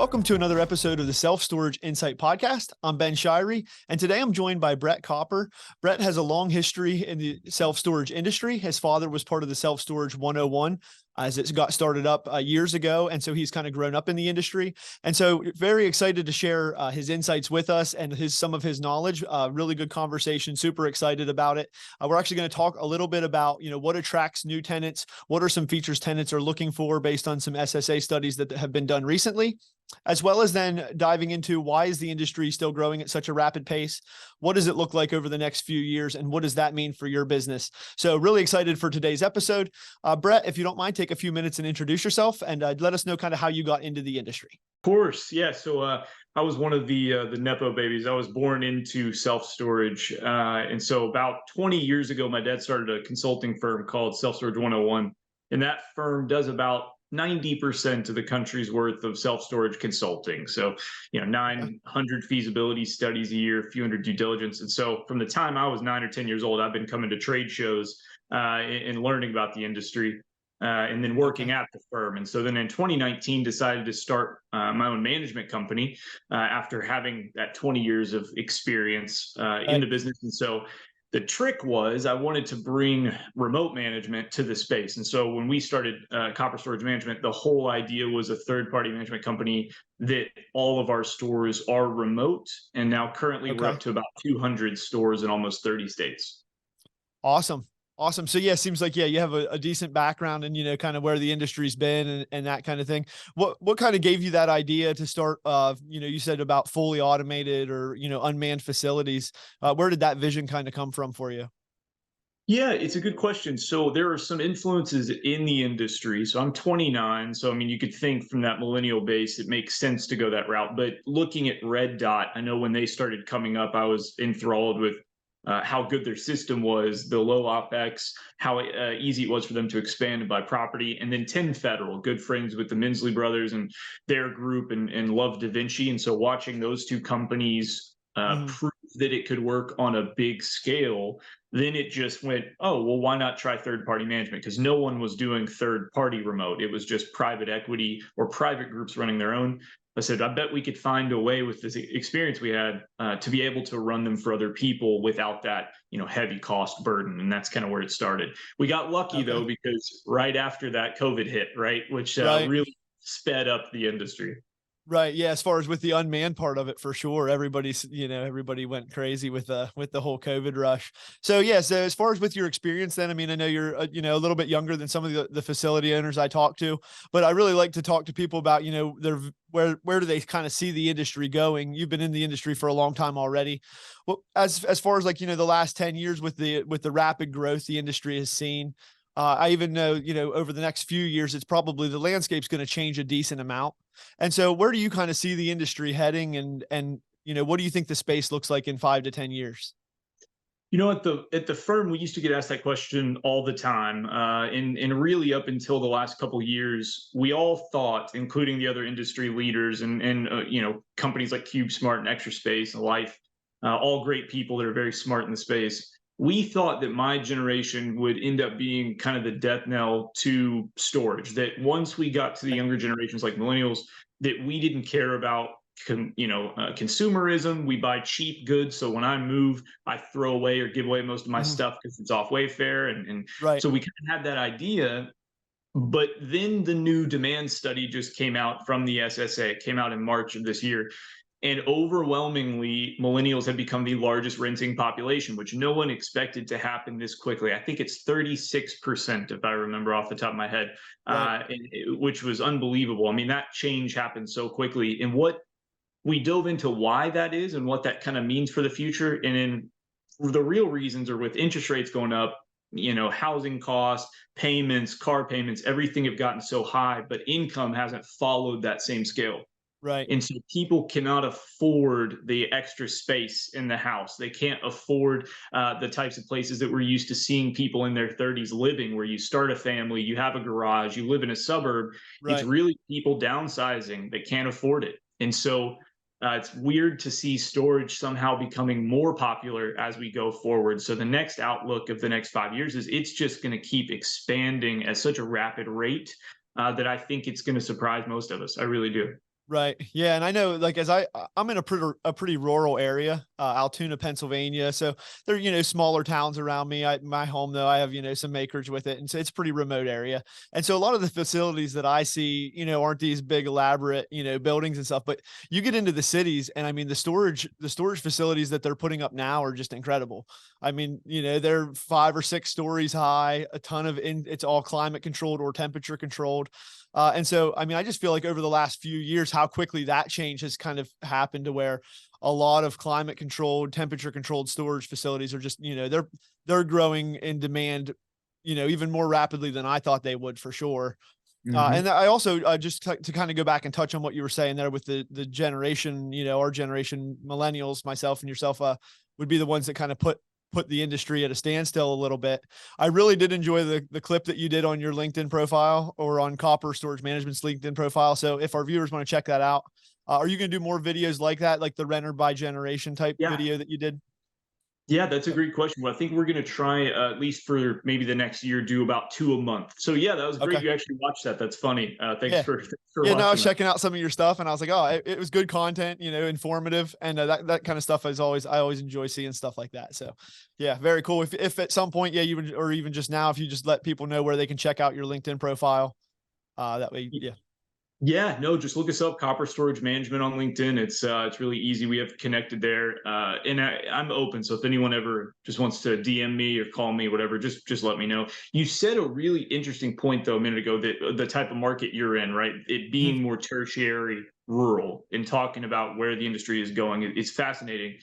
Welcome to another episode of the Self Storage Insight Podcast. I'm Ben Shirey, and today I'm joined by Brett Copper. Brett has a long history in the self-storage industry. His father was part of the Self Storage 101 as it got started up years ago, and so he's kind of grown up in the industry. And so very excited to share his insights with us and some of his knowledge. Really good conversation, super excited about it. We're actually going to talk a little bit about, what attracts new tenants, what are some features tenants are looking for based on some SSA studies that have been done recently, as well as then diving into why is the industry still growing at such a rapid pace? What does it look like over the next few years? And what does that mean for your business? So really excited for today's episode. Brett, if you don't mind, take a few minutes and introduce yourself and let us know kind of how you got into the industry. Of course, yeah. So I was one of the Nepo babies. I was born into self-storage. And so about 20 years ago, my dad started a consulting firm called Self Storage 101. And that firm does about 90% of the country's worth of self-storage consulting. So, 900 feasibility studies a year, a few hundred due diligence. And so from the time I was 9 or 10 years old, I've been coming to trade shows and learning about the industry. And then working at the firm. And so then in 2019, decided to start my own management company after having that 20 years of experience in the business. And so the trick was I wanted to bring remote management to the space. And so when we started Copper Storage Management, the whole idea was a third-party management company that all of our stores are remote. And now currently we're up to about 200 stores in almost 30 states. Awesome. Awesome. So yeah, seems like, you have a decent background and, kind of where the industry's been and that kind of thing. What kind of gave you that idea to start, you said about fully automated or, unmanned facilities. Where did that vision kind of come from for you? Yeah, it's a good question. So there are some influences in the industry. So I'm 29. So, I mean, you could think from that millennial base, it makes sense to go that route. But looking at Red Dot, I know when they started coming up, I was enthralled with how good their system was, the low OpEx, how easy it was for them to expand and buy property. And then 10 Federal, good friends with the Minsley brothers and their group and love Da Vinci. And so watching those two companies prove that it could work on a big scale, then it just went, oh, well, why not try third party management? Because no one was doing third party remote. It was just private equity or private groups running their own. I said, I bet we could find a way with this experience we had to be able to run them for other people without that, heavy cost burden. And that's kind of where it started. We got lucky though, because right after that COVID hit, right, which really sped up the industry. Right. Yeah. As far as with the unmanned part of it, for sure, everybody went crazy with the whole COVID rush. So yeah. So as far as with your experience, then, I mean, I know you're a little bit younger than some of the facility owners I talk to, but I really like to talk to people about where do they kind of see the industry going. You've been in the industry for a long time already. Well, as far as the last 10 years with the rapid growth the industry has seen. I even know, over the next few years, it's probably the landscape's going to change a decent amount. And so where do you kind of see the industry heading and what do you think the space looks like in 5 to 10 years? At the firm, we used to get asked that question all the time, and really up until the last couple of years, we all thought, including the other industry leaders and companies like CubeSmart and Extra Space and Life, all great people that are very smart in the space. We thought that my generation would end up being kind of the death knell to storage. That once we got to the younger generations like millennials, that we didn't care about consumerism. We buy cheap goods, so when I move, I throw away or give away most of my stuff because it's off Wayfair, and Right. so we kind of had that idea. But then the new demand study just came out from the SSA. It came out in March of this year. And overwhelmingly, millennials have become the largest renting population, which no one expected to happen this quickly. I think it's 36%, if I remember off the top of my head, Right. which was unbelievable. I mean, that change happened so quickly. And what we dove into why that is and what that kind of means for the future. And then the real reasons are with interest rates going up, housing costs, payments, car payments, everything have gotten so high, but income hasn't followed that same scale. Right. And so people cannot afford the extra space in the house. They can't afford the types of places that we're used to seeing people in their 30s living, where you start a family, you have a garage, you live in a suburb. It's Right. really people downsizing that can't afford it. And so it's weird to see storage somehow becoming more popular as we go forward. So the next outlook of the next 5 years is it's just going to keep expanding at such a rapid rate that I think it's going to surprise most of us. I really do. Right. Yeah. And I know, like, I'm in a pretty rural area, Altoona, Pennsylvania. So there are, smaller towns around me. My home, though, I have, some acreage with it. And so it's a pretty remote area. And so a lot of the facilities that I see, aren't these big, elaborate, buildings and stuff. But you get into the cities, and I mean, the storage facilities that they're putting up now are just incredible. I mean, they're 5 or 6 stories high, it's all climate controlled or temperature controlled. And so, I mean, I just feel like over the last few years, how quickly that change has kind of happened to where a lot of climate controlled, temperature controlled storage facilities are just, they're growing in demand, even more rapidly than I thought they would for sure. And I also just to kind of go back and touch on what you were saying there with the generation, our generation, millennials, myself and yourself, would be the ones that kind of put the industry at a standstill a little bit. I really did enjoy the clip that you did on your LinkedIn profile, or on Copper Storage Management's LinkedIn profile. So if our viewers want to check that out, are you going to do more videos like that, like the renter by generation type Yeah. video that you did? Yeah, that's a great question. Well, I think we're going to try, at least for maybe the next year, do about two a month. So yeah, that was great. Okay. You actually watched that. That's funny. Thanks Yeah. for Yeah, no, I was watching that. checking out some of your stuff, and I was like, oh, it was good content, informative, and that kind of stuff I always enjoy seeing stuff like that. So, yeah, very cool. If at some point, yeah, you would, or even just now, if you just let people know where they can check out your LinkedIn profile, that way, yeah. Yeah, no, just look us up, Copper Storage Management on LinkedIn. It's really easy. We have connected there, and I'm open. So if anyone ever just wants to DM me or call me, whatever, just let me know. You said a really interesting point though a minute ago, that the type of market you're in, right? It Mhm. being more tertiary, rural, and talking about where the industry is going, it's fascinating.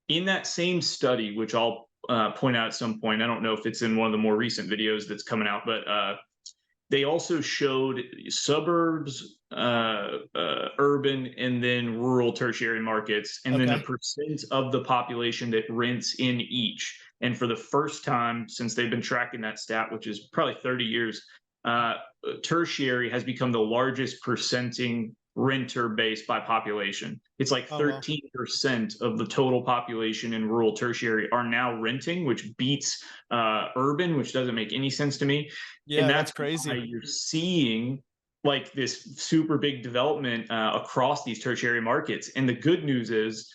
In that same study, which I'll point out at some point, I don't know if it's in one of the more recent videos that's coming out, but they also showed suburbs, urban, and then rural tertiary markets, and then a Okay. percent of the population that rents in each. And for the first time since they've been tracking that stat, which is probably 30 years, uh, tertiary has become the largest percenting renter base by population. It's like Oh, well. 13% of the total population in rural tertiary are now renting, which beats urban, which doesn't make any sense to me. And Yeah, that's that's why crazy. you're seeing like this super big development across these tertiary markets. And the good news is,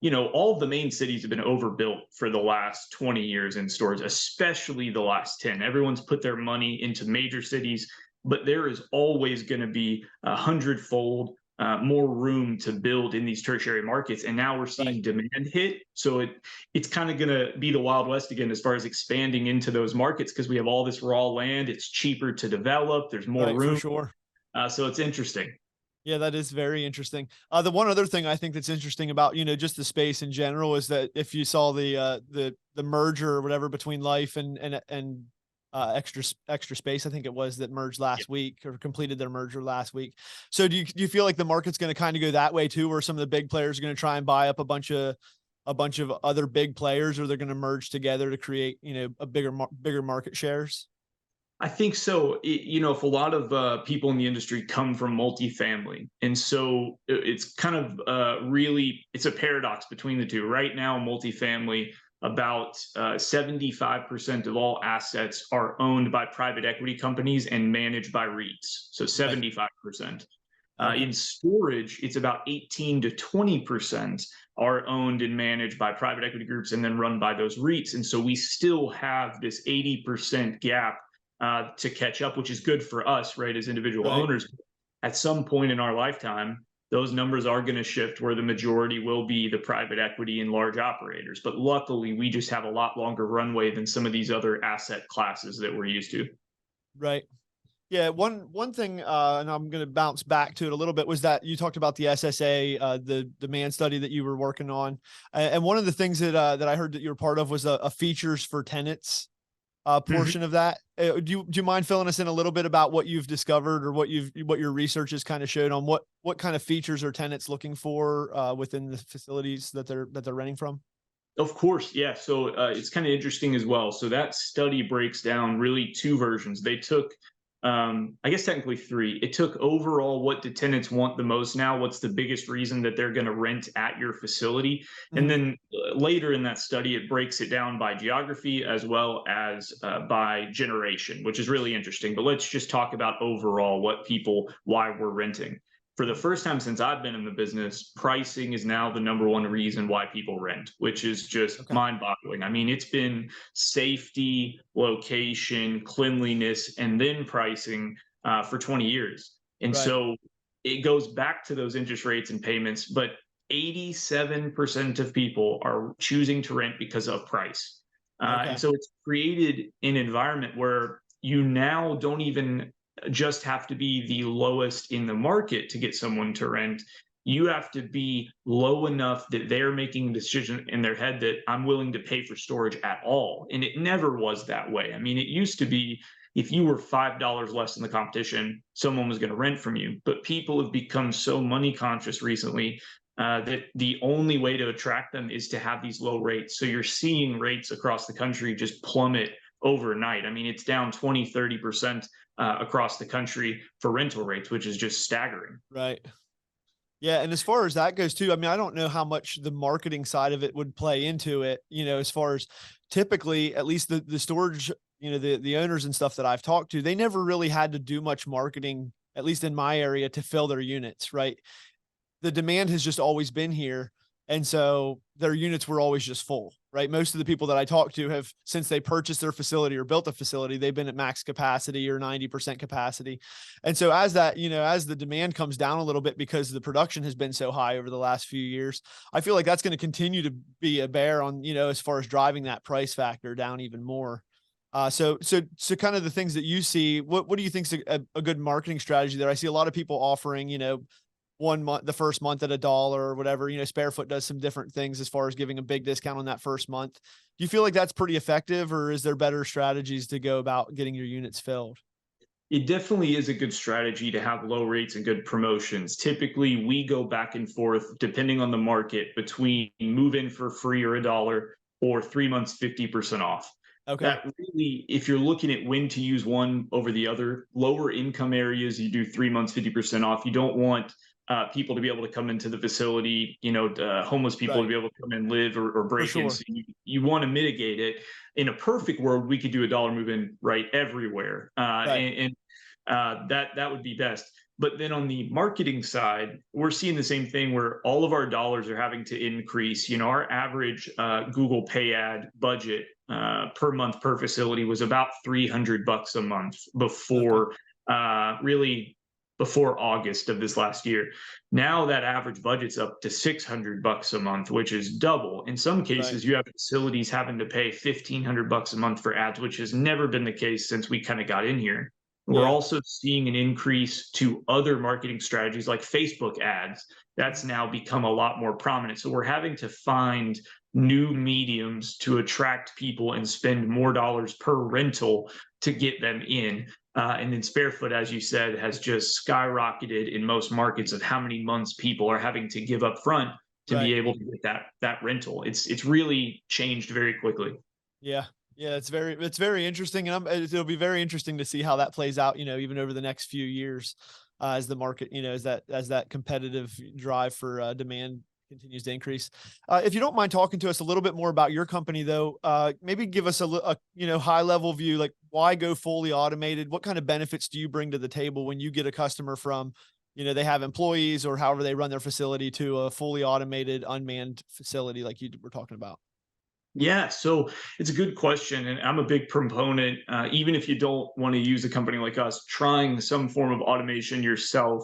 all of the main cities have been overbuilt for the last 20 years in stores, especially the last 10. Everyone's put their money into major cities, but there is always going to be 100-fold more room to build in these tertiary markets. And now we're Right. seeing demand hit. So it's kind of going to be the Wild West again as far as expanding into those markets, because we have all this raw land. It's cheaper to develop. There's more Right, for room. sure. So it's interesting. Yeah, that is very interesting. The one other thing I think that's interesting about, just the space in general is that if you saw the merger or whatever between Life and extra space, I think it was, that merged Yeah. last week, or completed their merger last week. So do you feel like the market's going to kind of go that way too, where some of the big players are going to try and buy up a bunch of other big players, or they're going to merge together to create, a bigger market shares? I think so. If a lot of people in the industry come from multifamily, and so it's kind of really, it's a paradox between the two. Right now, multifamily, about 75% of all assets are owned by private equity companies and managed by REITs. So Right. 75%. Okay. In storage, it's about 18 to 20% are owned and managed by private equity groups and then run by those REITs. And so we still have this 80% gap to catch up, which is good for us, right, as individual Right. owners. At some point in our lifetime, those numbers are going to shift where the majority will be the private equity and large operators. But luckily, we just have a lot longer runway than some of these other asset classes that we're used to. Right. Yeah, one thing, and I'm going to bounce back to it a little bit, was that you talked about the SSA, the demand study that you were working on, and one of the things that I heard that you were part of was a features for tenants Mhm. portion of that. Do you mind filling us in a little bit about what you've discovered, or what your research has kind of showed on what kind of features are tenants looking for within the facilities that they're renting from? Of course, yeah. So it's kind of interesting as well. So that study breaks down really two versions. They took, I guess technically three. It took overall, what do tenants want the most now? What's the biggest reason that they're going to rent at your facility? And Mhm. then later in that study, it breaks it down by geography as well as by generation, which is really interesting. But let's just talk about overall why we're renting. for the first time since I've been in the business, pricing is now the number one reason why people rent, which is just Okay. mind boggling. I mean, it's been safety, location, cleanliness, and then pricing for 20 years. And Right. so it goes back to those interest rates and payments, but 87% of people are choosing to rent because of price. And Okay. so it's created an environment where you now don't even just have to be the lowest in the market to get someone to rent. You have to be low enough that they're making a decision in their head that I'm willing to pay for storage at all. And it never was that way. I mean, it used to be if you were $5 less than the competition, someone was going to rent from you. But people have become so money conscious recently that the only way to attract them is to have these low rates. So you're seeing rates across the country just plummet overnight. I mean, it's down 20, 30% across the country for rental rates, which is just staggering. Right. Yeah, and as far as that goes too, I mean, I don't know how much the marketing side of it would play into it, as far as typically, at least the storage, the owners and stuff that I've talked to, they never really had to do much marketing, at least in my area, to fill their units, right? The demand has just always been here. And so their units were always just full, right? Most of the people that I talk to have, since they purchased their facility or built a facility, they've been at max capacity or 90% capacity. And so as that, as the demand comes down a little bit because the production has been so high over the last few years, I feel like that's going to continue to be a bear on, as far as driving that price factor down even more. So kind of the things that you see, what do you think is a good marketing strategy there? I see a lot of people offering, 1 month, the first month at $1 or whatever. Sparefoot does some different things as far as giving a big discount on that first month. Do you feel like that's pretty effective, or is there better strategies to go about getting your units filled? It definitely is a good strategy to have low rates and good promotions. Typically, we go back and forth depending on the market between move in for free or $1 or 3 months 50% off. Okay. That really, if you're looking at when to use one over the other, lower income areas, you do 3 months 50% off. You don't want people to be able to come into the facility, homeless people to Right. be able to come and live or For break in. sure. So you want to mitigate it. In a perfect world, we could do $1 move in right everywhere, Right. and that would be best. But then on the marketing side, we're seeing the same thing where all of our dollars are having to increase. Our average Google Pay ad budget per month per facility was about $300 a month Okay. really before August of this last year. Now that average budget's up to $600 a month, which is double. In some Right. cases, you have facilities having to pay $1,500 a month for ads, which has never been the case since we kind of got in here. We're Yeah. also seeing an increase to other marketing strategies like Facebook ads. That's now become a lot more prominent. So we're having to find new mediums to attract people and spend more dollars per rental to get them in. And then Sparefoot, as you said, has just skyrocketed in most markets of how many months people are having to give up front to Right. be able to get that rental. It's really changed very quickly. Yeah. Yeah. It's very interesting. And it'll be very interesting to see how that plays out, even over the next few years, as the market, as that competitive drive for demand continues to increase. If you don't mind talking to us a little bit more about your company, though, maybe give us a high level view, like why go fully automated? What kind of benefits do you bring to the table when you get a customer from, they have employees or however they run their facility to a fully automated unmanned facility like you were talking about? Yeah, so it's a good question, and I'm a big proponent. Even if you don't want to use a company like us, trying some form of automation yourself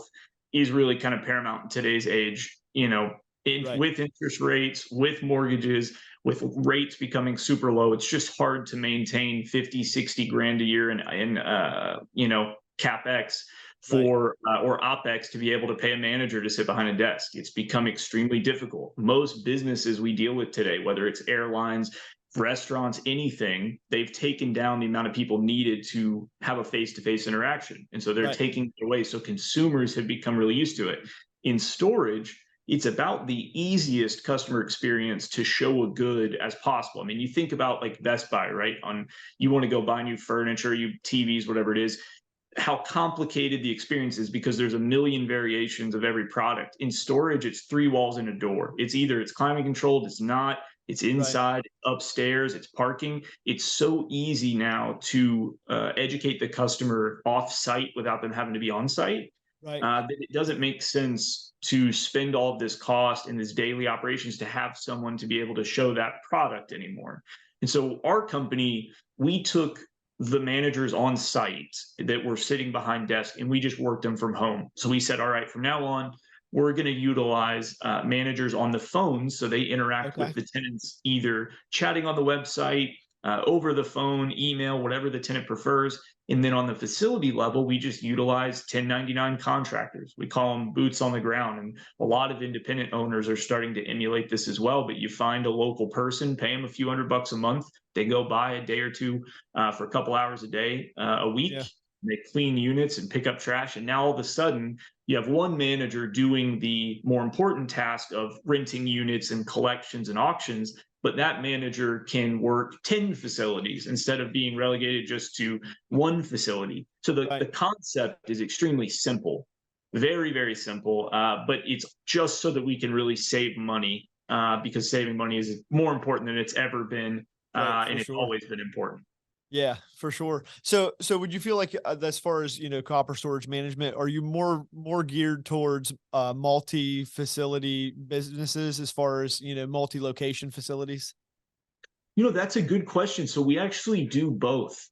is really kind of paramount in today's age. Right. With interest rates, with mortgages, with rates becoming super low, it's just hard to maintain 50, 60 grand a year in capex Right. or opex to be able to pay a manager to sit behind a desk. It's become extremely difficult. Most businesses we deal with today, whether it's airlines, restaurants, anything, they've taken down the amount of people needed to have a face-to-face interaction, and so they're Right. taking it away. So consumers have become really used to it. In storage, it's about the easiest customer experience to show a good as possible. I mean, you think about like Best Buy, right? On You want to go buy new furniture, you TVs, whatever it is, how complicated the experience is because there's a million variations of every product. In storage, it's three walls and a door. It's climate controlled, it's not, it's Right. inside, upstairs, it's parking. It's so easy now to educate the customer off site without them having to be on site. Right. that it doesn't make sense to spend all of this cost in this daily operations to have someone to be able to show that product anymore. And so our company, we took the managers on site that were sitting behind desk and we just worked them from home. So we said, all right, from now on, we're going to utilize managers on the phone so they interact with Okay. the tenants either chatting on the website, over the phone, email, whatever the tenant prefers. And then on the facility level, we just utilize 1099 contractors. We call them boots on the ground. And a lot of independent owners are starting to emulate this as well. But you find a local person, pay them a few $100 a month. They go by a day or two for a couple hours a day, a week. Yeah. They clean units and pick up trash. And now all of a sudden, you have one manager doing the more important task of renting units and collections and auctions, but that manager can work 10 facilities instead of being relegated just to one facility. So the Right. concept is extremely simple, very, very simple, but it's just so that we can really save money because saving money is more important than it's ever been. Right. And For it's sure. always been important. Yeah, for sure. So would you feel like as far as, copper storage management, are you more geared towards multi-facility businesses as far as, multi-location facilities? That's a good question. So we actually do both.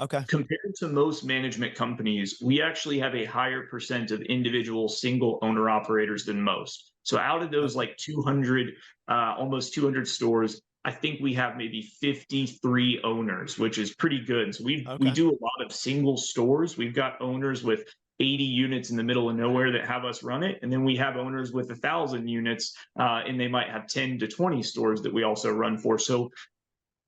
Okay. Compared to most management companies, we actually have a higher percent of individual single owner operators than most. So out of those Okay. like 200, almost 200 stores, I think we have maybe 53 owners, which is pretty good. So we Okay. do a lot of single stores. We've got owners with 80 units in the middle of nowhere that have us run it, and then we have owners with 1,000 units, and they might have 10 to 20 stores that we also run for. So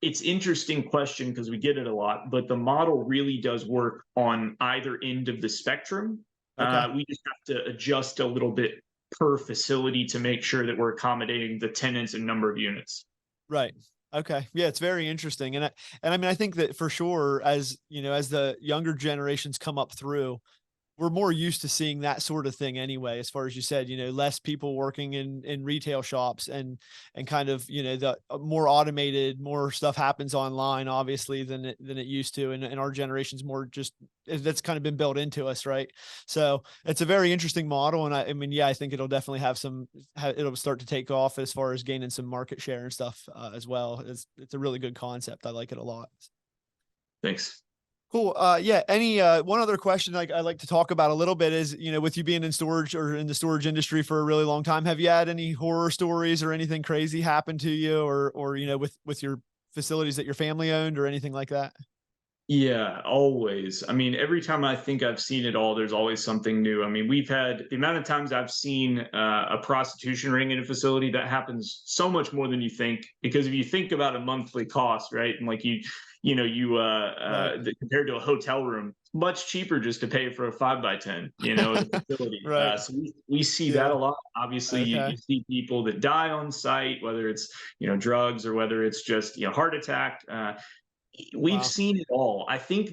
it's interesting question because we get it a lot, but the model really does work on either end of the spectrum. Okay. We just have to adjust a little bit per facility to make sure that we're accommodating the tenants and number of units. Right. Okay. Yeah, it's very interesting. And I mean, I think that for sure, as as the younger generations come up through, we're more used to seeing that sort of thing anyway, as far as you said, less people working in retail shops and kind of, the more automated, more stuff happens online, obviously, than it used to. And our generation's more just that's kind of been built into us, right? So it's a very interesting model. And I mean, yeah, I think it'll definitely it'll start to take off as far as gaining some market share and stuff as well. It's a really good concept. I like it a lot. Thanks. Cool. Yeah. Any one other question like I like to talk about a little bit is, with you being in storage or in the storage industry for a really long time, have you had any horror stories or anything crazy happen to you or with your facilities that your family owned or anything like that? Yeah, always. I mean, every time I think I've seen it all, there's always something new. I mean, we've had the amount of times I've seen a prostitution ring in a facility that happens so much more than you think. Because if you think about a monthly cost, right, and like Right. compared to a hotel room, much cheaper just to pay for a 5 by 10, at a facility. Right. So we see that a Yeah. lot. Obviously, you Okay. see people that die on site, whether it's drugs or whether it's just heart attack. We've Wow. seen it all. I think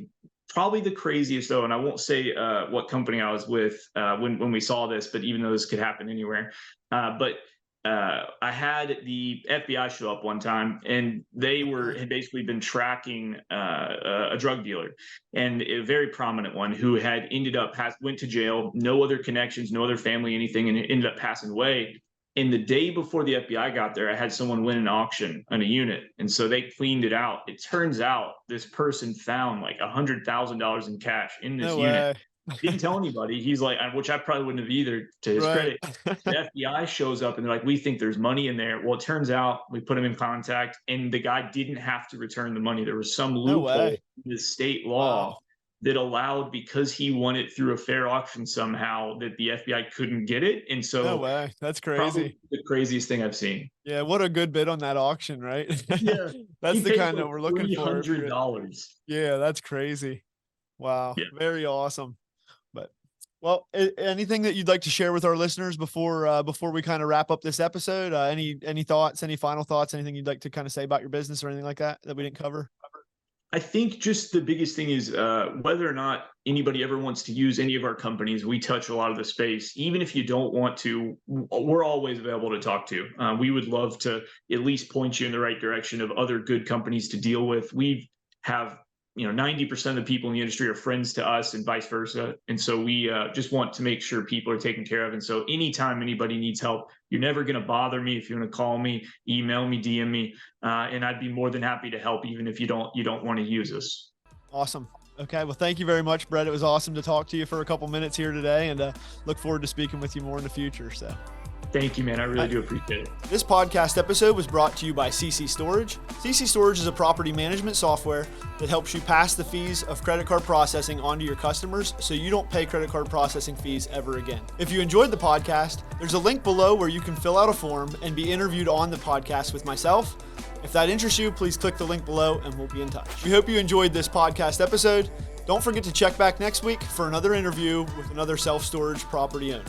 probably the craziest though, and I won't say what company I was with when we saw this, but even though this could happen anywhere, but I had the FBI show up one time, and they Okay. had basically been tracking a drug dealer, and a very prominent one who had ended up went to jail, no other connections, no other family, anything, and ended up passing away. And the day before the FBI got there, I had someone win an auction on a unit. And so they cleaned it out. It turns out this person found like $100,000 in cash in this No unit. way. Didn't tell anybody. He's like, which I probably wouldn't have either, to his Right. credit. The FBI shows up and they're like, we think there's money in there. Well, it turns out we put him in contact and the guy didn't have to return the money. There was some No loophole way. in the state Wow. law that allowed, because he won it through a fair auction somehow, that the FBI couldn't get it. And No so way. That's probably crazy. the craziest thing I've seen. Yeah, what a good bid on that auction, right? Yeah. That's He the paid kind that like we're looking for if you're $300. yeah, that's crazy. Wow, Yeah. very awesome. But well, anything that you'd like to share with our listeners before we kind of wrap up this episode? Any thoughts, any final thoughts, anything you'd like to kind of say about your business or anything like that we didn't cover? I think just the biggest thing is whether or not anybody ever wants to use any of our companies. We touch a lot of the space. Even if you don't want to, we're always available to talk to. We would love to at least point you in the right direction of other good companies to deal with. We have 90% of the people in the industry are friends to us and vice versa. And so we just want to make sure people are taken care of. And so anytime anybody needs help, you're never going to bother me. If you want to call me, email me, DM me, and I'd be more than happy to help, even if you don't want to use us. Awesome. Okay. Well, thank you very much, Brett. It was awesome to talk to you for a couple minutes here today, and look forward to speaking with you more in the future. So. Thank you, man. I really do appreciate it. This podcast episode was brought to you by CC Storage. CC Storage is a property management software that helps you pass the fees of credit card processing onto your customers so you don't pay credit card processing fees ever again. If you enjoyed the podcast, there's a link below where you can fill out a form and be interviewed on the podcast with myself. If that interests you, please click the link below and we'll be in touch. We hope you enjoyed this podcast episode. Don't forget to check back next week for another interview with another self-storage property owner.